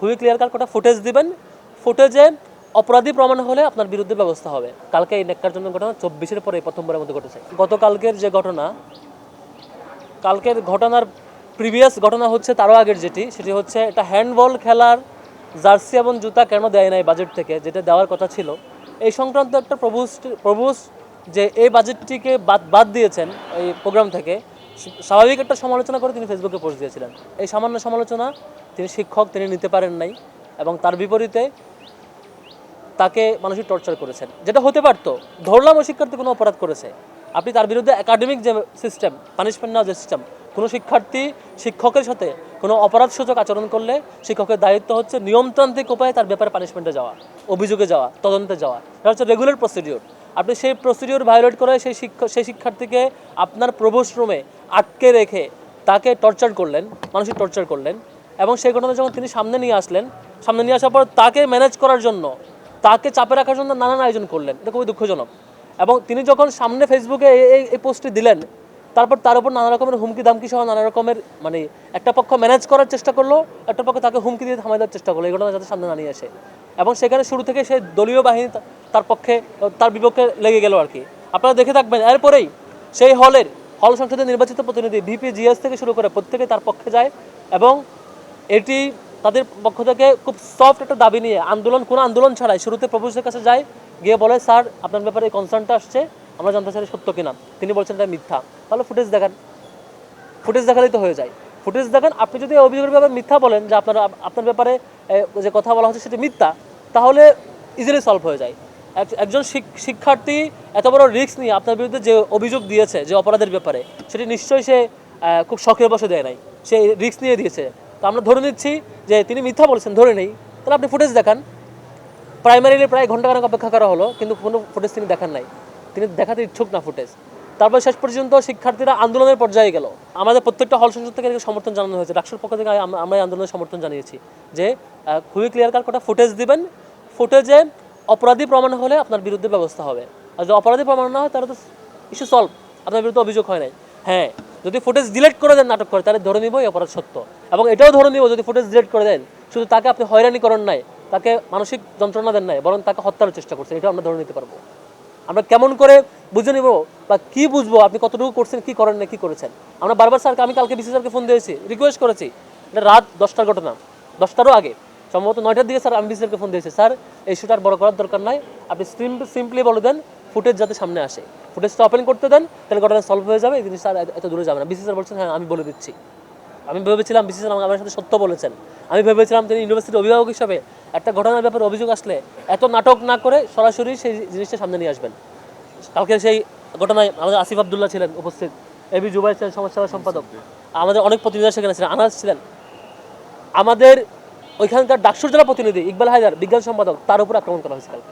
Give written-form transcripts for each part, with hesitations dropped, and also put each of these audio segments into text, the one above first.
খুবই clear cut কটা footage দিবেন, ফুটেজে অপরাধী প্রমাণ হলে আপনার বিরুদ্ধে ব্যবস্থা হবে। কালকে এই ন্যাক্কারজনক ঘটনা 24-এর পরে প্রথমবারের মধ্যে ঘটেছে। গতকালকের যে ঘটনা, কালকের ঘটনার প্রিভিয়াস ঘটনা হচ্ছে তারও আগের সেটি হচ্ছে একটা হ্যান্ডবল খেলার জার্সি এবং জুতা কেন দেয় নাই বাজেট থেকে, যেটা দেওয়ার কথা ছিল এই সংক্রান্ত একটা প্রবোজ যে এই বাজেটটিকে বাদ দিয়েছেন এই প্রোগ্রাম থেকে, স্বাভাবিক একটা সমালোচনা করে তিনি ফেসবুকে পোস্ট দিয়েছিলেন। এই সামান্য সমালোচনা তিনি শিক্ষক, তিনি নিতে পারেন নাই এবং তার বিপরীতে তাকে মানসিক টর্চার করেছেন, যেটা হতে পারতো। ধরলাম ওই শিক্ষার্থী কোনো অপরাধ করেছে, আপনি তার বিরুদ্ধে একাডেমিক যে সিস্টেম, পানিশমেন্ট নেওয়ার যে সিস্টেম, কোনো শিক্ষার্থী শিক্ষকের সাথে কোনো অপরাধসূচক আচরণ করলে শিক্ষকের দায়িত্ব হচ্ছে নিয়মতান্ত্রিক উপায়ে তার ব্যাপারে পানিশমেন্টে যাওয়া, অভিযোগে যাওয়া, তদন্তে যাওয়া। এটা হচ্ছে রেগুলার প্রসিডিওর। আপনি সেই প্রসিডিওর ভায়োলেট করে সেই শিক্ষার্থীকে আপনার প্রভোস্ট রুমে আটকে রেখে তাকে টর্চার করলেন, মানসিক টর্চার করলেন, এবং সেই ঘটনা যখন তিনি সামনে নিয়ে আসার পর তাকে ম্যানেজ করার জন্য, তাকে চাপে রাখার জন্য নানান আয়োজন করলেন। এটা খুবই দুঃখজনক। এবং তিনি যখন সামনে ফেসবুকে এই পোস্টটি দিলেন, তারপর তার উপর নানা রকমের হুমকি দামকি সহ নানা রকমের একটা পক্ষ ম্যানেজ করার চেষ্টা করলো, একটা পক্ষ তাকে হুমকি দিয়ে থামাই দেওয়ার চেষ্টা করলো এই ঘটনা যাতে সামনে না নিয়ে আসে। এবং সেখানে শুরু থেকে সেই দলীয় বাহিনী তার বিপক্ষে লেগে গেল আর কি। আপনারা দেখে থাকবেন, এরপরেই সেই হল সংসদের নির্বাচিত প্রতিনিধি ভিপি জিএস থেকে শুরু করে প্রত্যেকে তার পক্ষে যায় এবং এটি তাদের পক্ষ থেকে খুব সফট একটা দাবি নিয়ে কোনো আন্দোলন ছাড়াই শুরুতে প্রভুদের কাছে যায়, গিয়ে বলে স্যার আপনার ব্যাপারে এই কনসার্নটা আসছে, আমরা জানতে চাই সত্য কিনা। তিনি বলছেন এটা মিথ্যা। তাহলে ফুটেজ দেখালেই তো হয়ে যায়। ফুটেজ দেখান। আপনি যদি অভিযোগের ব্যাপারে মিথ্যা বলেন যে আপনার ব্যাপারে যে কথা বলা হচ্ছে সেটা মিথ্যা, তাহলে ইজিলি সলভ হয়ে যায়। একজন শিক্ষার্থী এত বড় রিস্ক নিয়ে আপনার বিরুদ্ধে যে অভিযোগ দিয়েছে যে অপরাধের ব্যাপারে, সেটি নিশ্চয়ই সে খুব শখের বসে দেয় নাই, সে রিস্ক নিয়ে দিয়েছে। তো আমরা ধরে নিচ্ছি যে তিনি মিথ্যা বলেছেন, ধরে নেই। তাহলে আপনি ফুটেজ দেখান। প্রাইমারিলি প্রায় ঘন্টাখানেক অপেক্ষা করা হলো, কিন্তু কোনো ফুটেজ তিনি দেখান নাই, তিনি দেখাতে ইচ্ছুক না ফুটেজ। তারপর শেষ পর্যন্ত শিক্ষার্থীরা আন্দোলনের পর্যায়ে গেল। আমাদের প্রত্যেকটা হল সংসদ থেকে সমর্থন জানানো হয়েছে, ডাকসুর পক্ষ থেকে আমরা আন্দোলনের সমর্থন জানিয়েছি যে খুবই ক্লিয়ার কাট কটা ফুটেজ দিবেন, ফুটেজে অপরাধী প্রমাণ হলে আপনার বিরুদ্ধে ব্যবস্থা হবে। আর যদি অপরাধী প্রমাণ না হয় তাহলে তো ইস্যু সলভ, আপনার বিরুদ্ধে অভিযোগ হয় নাই। হ্যাঁ, যদি ফুটেজ ডিলিট করে দেন নাটক করে, তাহলে ধরে নিব এই অপরাধ সত্য। এবং এটাও ধরে নিব যদি ফুটেজ ডিলিট করে দেন, শুধু তাকে আপনি হয়রানি করেন নাই, তাকে মানসিক যন্ত্রণা দেন নাই, বরং তাকে হত্যার চেষ্টা করছেন, এটা আমরা ধরে নিতে পারবো। আমরা কেমন করে বুঝে নিব বা কি বুঝবো আপনি কতটুকু করছেন, কি করেন না, কি করেছেন। আমরা বারবার স্যারকে, আমি কালকে বিসি স্যারকে ফোন দিয়েছি, রিকোয়েস্ট করেছি। এটা রাত 10টার ঘটনা, 10টারও আগে, সম্ভবত 9টার দিকে স্যার আমি বিসি স্যারকে ফোন দিয়েছি, স্যার এই ইস্যুটা আর বড় করার দরকার নাই, আপনি সিম্পলি বলে দেন ফুটেজ যাতে সামনে আসে, ফুটেজটা ওপেন করতে দেন, তাহলে ঘটনা সলভ হয়ে যাবে, এই জিনিসটা এত দূরে যাবে না। বিসি স্যার বলছেন হ্যাঁ আমি বলে দিচ্ছি। আমি ভেবেছিলাম বিসি স্যার আমার সাথে সত্য বলেছেন। আমি ভেবেছিলাম তিনি ইউনিভার্সিটির অভিভাবক হিসাবে একটা ঘটনার ব্যাপারে অভিযোগ আসলে এত নাটক না করে সরাসরি সেই জিনিসটা সামনে নিয়ে আসবেন। কালকে সেই ঘটনায় আমাদের আসিফ আবদুল্লাহ ছিলেন উপস্থিত, এবি জুবাইর ছিলেন সমাজসেবা সম্পাদক, আমাদের অনেক প্রতিনিধি সেখানে ছিলেন, আনাস ছিলেন, আমাদের ওইখানকার ডাকসুর জেলা প্রতিনিধি ইকবাল হায়দার বিজ্ঞান সম্পাদক, তার উপর আক্রমণ করা হয়েছে কালকে।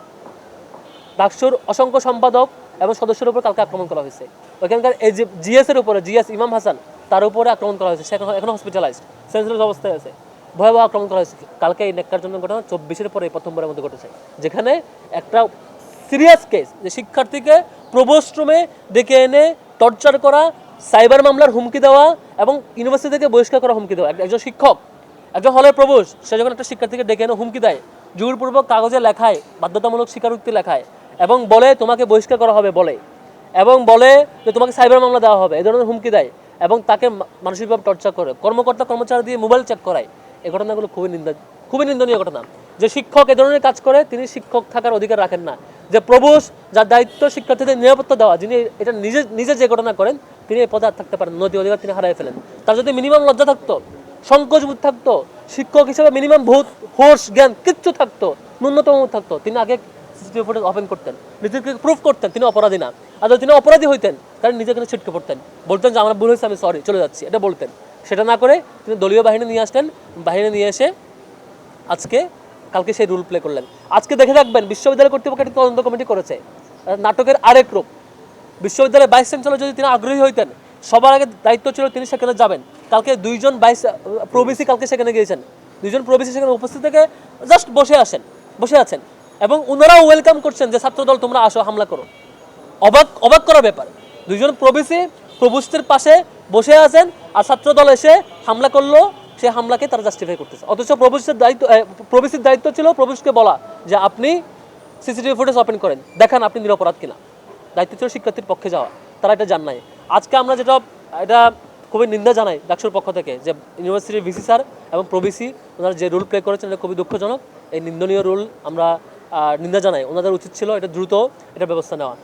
ডাকসুর অসংখ্য সম্পাদক এবং সদস্যের উপর কালকে আক্রমণ করা হয়েছে। ওইখানকার এই যে জিএস এর উপরে, জিএস ইমাম হাসান, তার উপরে আক্রমণ করা হয়েছে। সে এখন হসপিটালাইজড, সেন্সলেস অবস্থায় আছে। ভয়াবহ আক্রমণ করা হয়েছে কালকে। এই ন্যাক্কারজনক ঘটনা 24-এর পরে প্রথমবারের মধ্যে ঘটেছে, যেখানে একটা সিরিয়াস কেস, যে শিক্ষার্থীকে প্রভোস্ট রুমে ডেকে এনে টর্চার করা, সাইবার মামলার হুমকি দেওয়া এবং ইউনিভার্সিটি থেকে বহিষ্কার করা হুমকি দেওয়া। একজন শিক্ষক, একজন হলের প্রভোস্ট, সে যখন একটা শিক্ষার্থীকে ডেকে এনে হুমকি দেয়, জোরপূর্বক কাগজে লেখায়, বাধ্যতামূলক স্বীকারোক্তি লেখায়, এবং বলে তোমাকে বহিষ্কার করা হবে বলে, এবং বলে যে তোমাকে সাইবার মামলা দেওয়া হবে, এই ধরনের হুমকি দেয়, এবং তাকে মানসিকভাবে টর্চার করে, কর্মকর্তা কর্মচারী দিয়ে মোবাইল চেক করায়। এই ঘটনাগুলো খুবই নিন্দনীয় ঘটনা। যে শিক্ষক এ ধরনের কাজ করে, তিনি শিক্ষক থাকার অধিকার রাখেন না। যে প্রভোস্ট, যার দায়িত্ব শিক্ষার্থীদের নিরাপত্তা দেওয়া, যিনি এটা নিজে যে ঘটনা করেন, তিনি এই পদে আর থাকতে পারেন, নৈতিক অধিকার তিনি হারিয়ে ফেলেন। তার যদি মিনিমাম লজ্জা থাকতো, সংকোচবোধ থাকতো, শিক্ষক হিসেবে মিনিমাম হোর্স জ্ঞান কিচ্ছু থাকতো, ন্যূনতম থাকতো, তিনি আগে সিসিটিভি ফুটেজ ওপেন করতেন, নিজেকে প্রুফ করতেন তিনি অপরাধী না। আর যদি তিনি অপরাধী হইতেন, কারণ নিজেকে ছিটকে পড়তেন, বলতেন যে আমার ভুল হয়েছে, আমি সরি, চলে যাচ্ছি, এটা বলতেন। সেটা না করে তিনি দলীয় বাহিনী নিয়ে আসলেন, বাহিনী নিয়ে এসে কালকে সেই রুল প্লে করলেন। আজকে দেখে রাখবেন, বিশ্ববিদ্যালয় কর্তৃপক্ষ একটি তদন্ত কমিটি করেছে, নাটকের আরেক রূপ। বিশ্ববিদ্যালয়ের ভাইস চ্যান্সেলর যদি তিনি আগ্রহী হইতেন, সবার আগে দায়িত্ব ছিল তিনি সেখানে যাবেন। কালকে 2জন প্রবিসি কালকে সেখানে গিয়েছেন, 2জন প্রবিসি সেখানে উপস্থিত থেকে জাস্ট বসে আছেন, এবং ওনারাও ওয়েলকাম করছেন যে ছাত্রদল তোমরা আসো, হামলা করো। অবাক করার ব্যাপার, 2জন প্রবিসি প্রভোস্টের পাশে বসে আছেন, আর ছাত্রদল এসে হামলা করলো, সেই হামলাকে তারা জাস্টিফাই করতেছে। অথচ প্রবেশের দায়িত্ব ছিল প্রবেশকে বলা যে আপনি সিসিটিভি ফুটেজ ওপেন করেন, দেখান আপনি নিরপরাধ কিনা। দায়িত্ব ছিল শিক্ষার্থীর পক্ষে যাওয়া, তারা এটা জান নাই। আজকে আমরা এটা খুবই নিন্দা জানাই ডাকসুর পক্ষ থেকে যে ইউনিভার্সিটির ভিসি স্যার এবং প্রভিসি ওনারা যে রুল প্লে করেছেন এটা খুবই দুঃখজনক। এই নিন্দনীয় রুল আমরা নিন্দা জানাই। ওনাদের উচিত ছিল এটা দ্রুত এটা ব্যবস্থা নেওয়া।